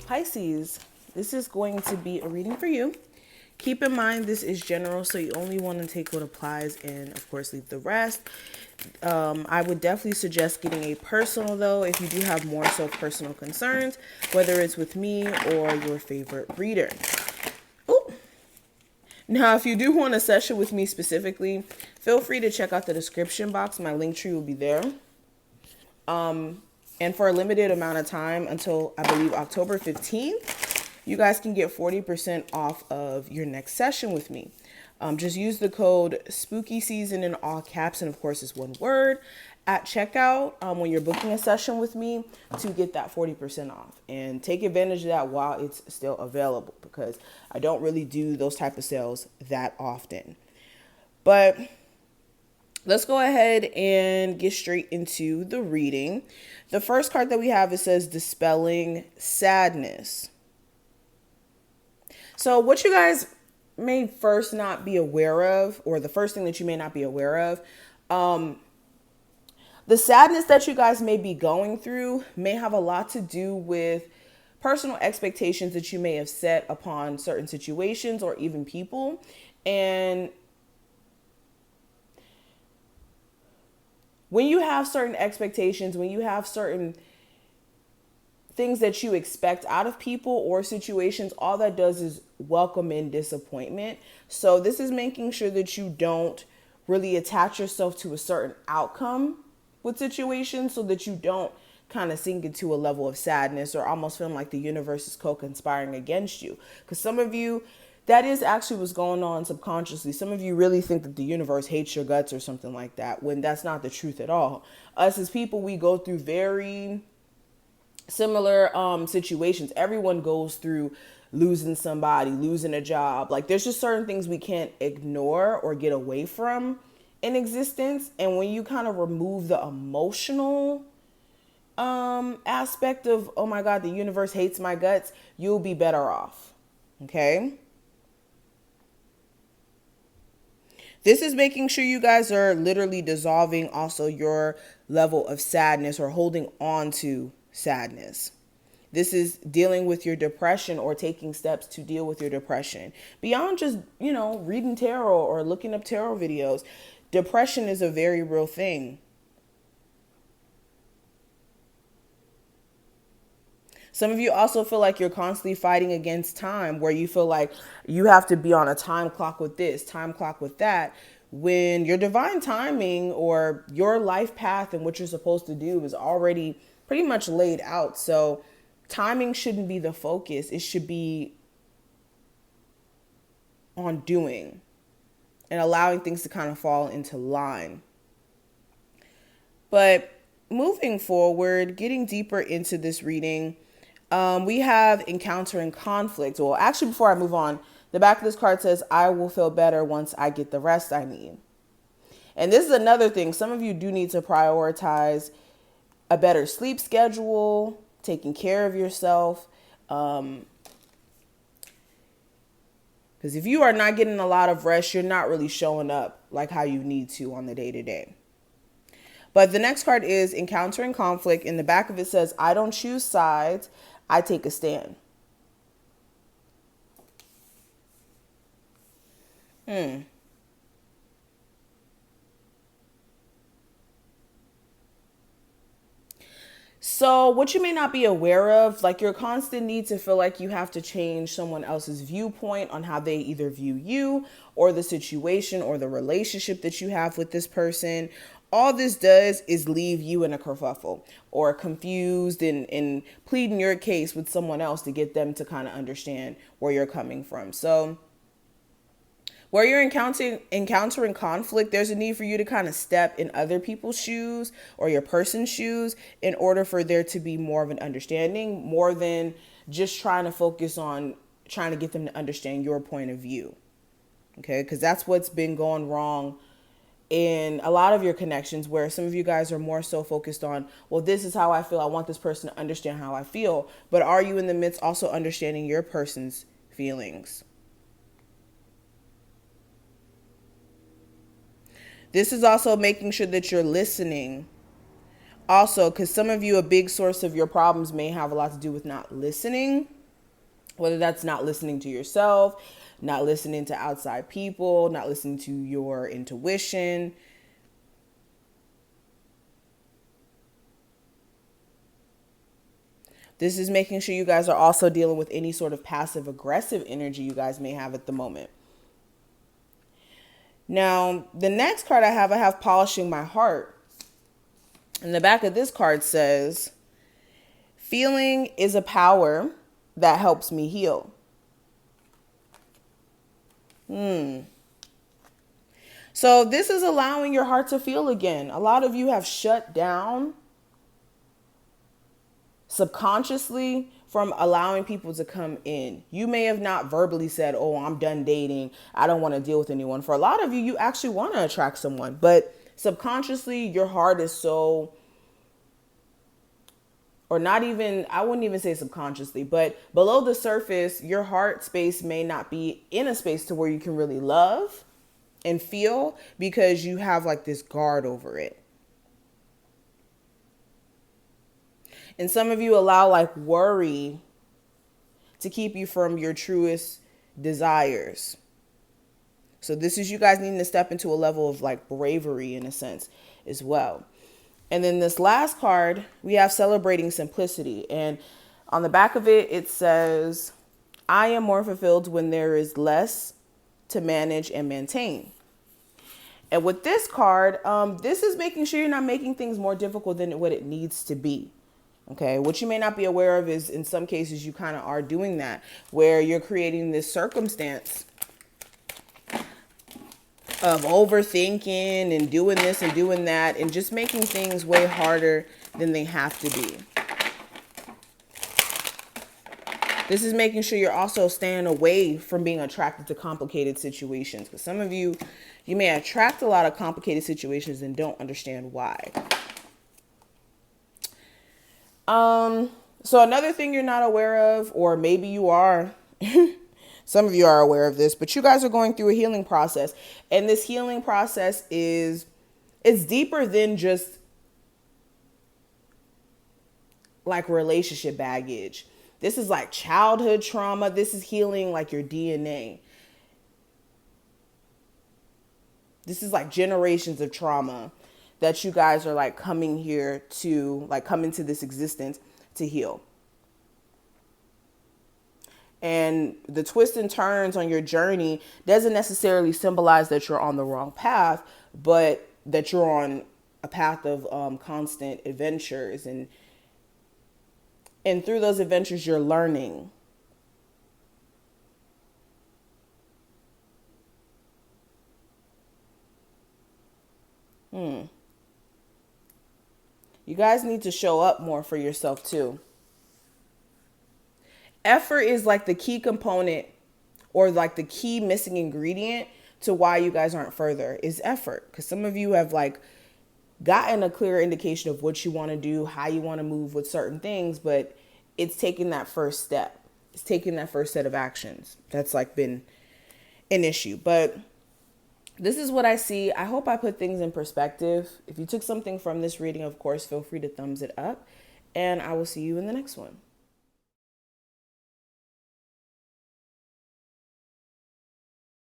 Pisces, this is going to be a reading for you. Keep in mind this is general, so you only want to take what applies and, of course, leave the rest. I would definitely suggest getting a personal, though, if you do have more so personal concerns, whether it's with me or your favorite reader. Ooh. Now, if you do want a session with me specifically, feel free to check out the description box. My link tree will be there. And for a limited amount of time until I believe October 15th, you guys can get 40% off of your next session with me. Just use the code spooky season in all caps, and of course it's one word, at checkout when you're booking a session with me to get that 40% off. And take advantage of that while it's still available, because I don't really do those type of sales that often. But let's go ahead and get straight into the reading. The first card that we have, it says Dispelling Sadness. So what you guys may first not be aware of, or the first thing that you may not be aware of, the sadness that you guys may be going through may have a lot to do with personal expectations that you may have set upon certain situations or even people. And when you have certain expectations, when you have certain things that you expect out of people or situations, all that does is welcome in disappointment. So this is making sure that you don't really attach yourself to a certain outcome with situations, so that you don't kind of sink into a level of sadness or almost feeling like the universe is co-conspiring against you. Because some of you, that is actually what's going on subconsciously. Some of you really think that the universe hates your guts or something like that, when that's not the truth at all. Us as people, we go through very similar situations. Everyone goes through losing somebody, losing a job. Like, there's just certain things we can't ignore or get away from in existence. And when you kind of remove the emotional aspect of, oh my God, the universe hates my guts, you'll be better off. Okay. This is making sure you guys are literally dissolving also your level of sadness or holding on to sadness. This is dealing with your depression or taking steps to deal with your depression. Beyond just, reading tarot or looking up tarot videos, depression is a very real thing. Some of you also feel like you're constantly fighting against time, where you feel like you have to be on a time clock with this, time clock with that, when your divine timing or your life path and what you're supposed to do is already pretty much laid out. So timing shouldn't be the focus. It should be on doing and allowing things to kind of fall into line. But moving forward, getting deeper into this reading, we have Encountering Conflict. Well, actually, before I move on, the back of this card says, I will feel better once I get the rest I need. And this is another thing. Some of you do need to prioritize a better sleep schedule, taking care of yourself. Because if you are not getting a lot of rest, you're not really showing up like how you need to on the day-to-day. But the next card is Encountering Conflict. In the back of it says, I don't choose sides, I take a stand. So what you may not be aware of, like your constant need to feel like you have to change someone else's viewpoint on how they either view you or the situation or the relationship that you have with this person. All this does is leave you in a kerfuffle or confused and pleading your case with someone else to get them to kind of understand where you're coming from. So where you're encountering conflict, there's a need for you to kind of step in other people's shoes or your person's shoes in order for there to be more of an understanding, more than just trying to focus on trying to get them to understand your point of view. Okay, because that's what's been going wrong in a lot of your connections, where some of you guys are more so focused on, well, this is how I feel, I want this person to understand how I feel. But are you in the midst also understanding your person's feelings? This is also making sure that you're listening Also, because some of you, a big source of your problems may have a lot to do with not listening, whether that's not listening to yourself, not listening to outside people, not listening to your intuition. This is making sure you guys are also dealing with any sort of passive aggressive energy you guys may have at the moment. Now, the next card I have polishing my heart. And the back of this card says, feeling is a power that helps me heal. So this is allowing your heart to feel again. A lot of you have shut down subconsciously from allowing people to come in. You may have not verbally said, oh, I'm done dating, I don't want to deal with anyone. For a lot of you, you actually want to attract someone, but subconsciously your heart is so, or not even, I wouldn't even say subconsciously, but below the surface, your heart space may not be in a space to where you can really love and feel, because you have like this guard over it. And some of you allow like worry to keep you from your truest desires. So this is you guys needing to step into a level of like bravery in a sense as well. And then this last card, we have celebrating simplicity. And on the back of it, it says, I am more fulfilled when there is less to manage and maintain. And with this card, this is making sure you're not making things more difficult than what it needs to be. Okay, what you may not be aware of is in some cases you kind of are doing that, where you're creating this circumstance of overthinking and doing this and doing that and just making things way harder than they have to be. This is making sure you're also staying away from being attracted to complicated situations, because some of you, you may attract a lot of complicated situations and don't understand why. So another thing you're not aware of, or maybe you are, some of you are aware of this, but you guys are going through a healing process. And this healing process it's deeper than just like relationship baggage. This is like childhood trauma. This is healing like your DNA. This is like generations of trauma that you guys are like coming here to, like come into this existence to heal. And the twists and turns on your journey doesn't necessarily symbolize that you're on the wrong path, but that you're on a path of constant adventures. And through those adventures, you're learning. You guys need to show up more for yourself too. Effort is like the key component, or like the key missing ingredient to why you guys aren't further, is effort. Because some of you have like gotten a clear indication of what you want to do, how you want to move with certain things, but it's taking that first step. It's taking that first set of actions. That's like been an issue. But this is what I see. I hope I put things in perspective. If you took something from this reading, of course, feel free to thumbs it up. And I will see you in the next one.